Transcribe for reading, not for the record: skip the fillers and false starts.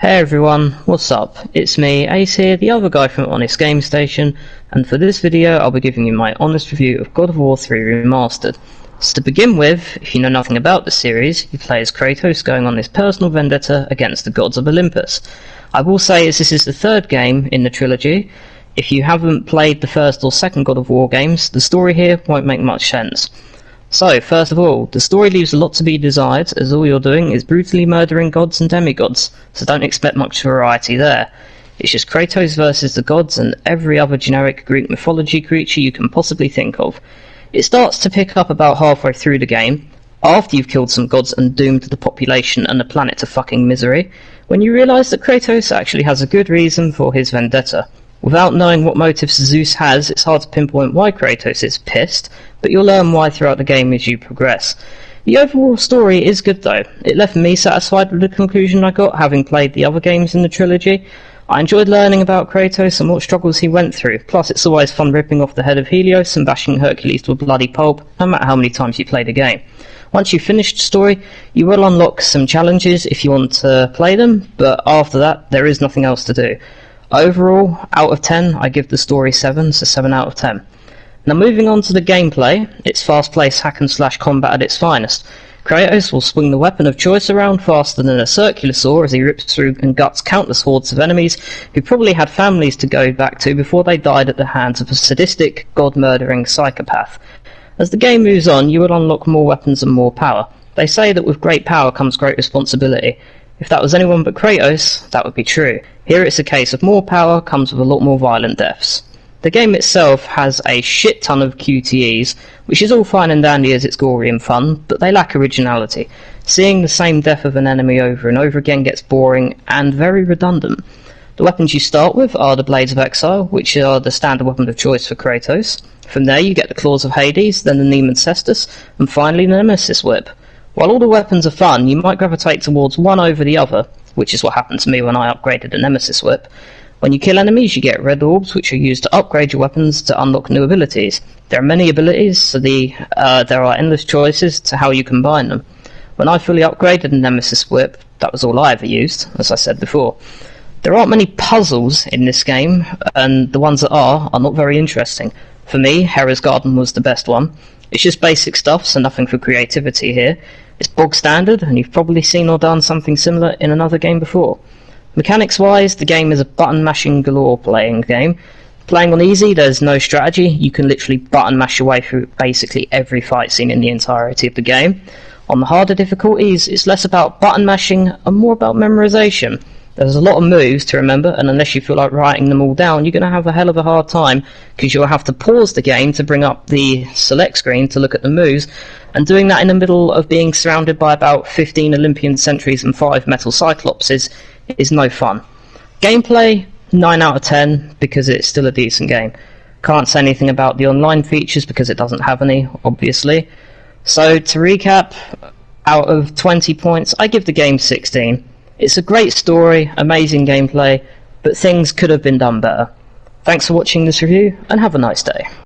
Hey everyone, what's up? It's me, Ace here, the other guy from Honest Game Station, and for this video I'll be giving you my honest review of God of War 3 Remastered. So to begin with, if you know nothing about the series, you play as Kratos going on this personal vendetta against the gods of Olympus. I will say as this is the third game in the trilogy, if you haven't played the first or second God of War games, the story here won't make much sense. So, first of all, the story leaves a lot to be desired, as all you're doing is brutally murdering gods and demigods, so don't expect much variety there. It's just Kratos versus the gods and every other generic Greek mythology creature you can possibly think of. It starts to pick up about halfway through the game, after you've killed some gods and doomed the population and the planet to fucking misery, when you realise that Kratos actually has a good reason for his vendetta. Without knowing what motives Zeus has, it's hard to pinpoint why Kratos is pissed, but you'll learn why throughout the game as you progress. The overall story is good though. It left me satisfied with the conclusion I got, having played the other games in the trilogy. I enjoyed learning about Kratos and what struggles he went through, plus it's always fun ripping off the head of Helios and bashing Hercules to a bloody pulp, no matter how many times you play the game. Once you've finished the story, you will unlock some challenges if you want to play them, but after that, there is nothing else to do. Overall, out of 10, I give the story 7, so 7 out of 10. Now moving on to the gameplay, it's fast-paced hack and slash combat at its finest. Kratos will swing the weapon of choice around faster than a circular saw as he rips through and guts countless hordes of enemies who probably had families to go back to before they died at the hands of a sadistic, god-murdering psychopath. As the game moves on, you will unlock more weapons and more power. They say that with great power comes great responsibility. If that was anyone but Kratos, that would be true. Here it's a case of more power comes with a lot more violent deaths. The game itself has a shit ton of QTEs, which is all fine and dandy as it's gory and fun, but they lack originality. Seeing the same death of an enemy over and over again gets boring and very redundant. The weapons you start with are the Blades of Exile, which are the standard weapon of choice for Kratos. From there you get the Claws of Hades, then the Nemean Cestus, and finally the Nemesis Whip. While all the weapons are fun, you might gravitate towards one over the other, which is what happened to me when I upgraded the Nemesis Whip. When you kill enemies, you get red orbs, which are used to upgrade your weapons to unlock new abilities. There are many abilities, so there are endless choices to how you combine them. When I fully upgraded the Nemesis Whip, that was all I ever used, as I said before. There aren't many puzzles in this game, and the ones that are not very interesting. For me, Hera's Garden was the best one. It's just basic stuff, so nothing for creativity here. It's bog standard, and you've probably seen or done something similar in another game before. Mechanics-wise, the game is a button-mashing galore playing game. Playing on easy, there's no strategy. You can literally button-mash your way through basically every fight scene in the entirety of the game. On the harder difficulties, it's less about button-mashing and more about memorization. There's a lot of moves to remember, and unless you feel like writing them all down, you're going to have a hell of a hard time, because you'll have to pause the game to bring up the select screen to look at the moves, and doing that in the middle of being surrounded by about 15 Olympian sentries and 5 metal cyclopses is no fun. Gameplay, 9 out of 10, because it's still a decent game. Can't say anything about the online features because it doesn't have any, obviously. So to recap, out of 20 points, I give the game 16. It's a great story, amazing gameplay, but things could have been done better. Thanks for watching this review, and have a nice day.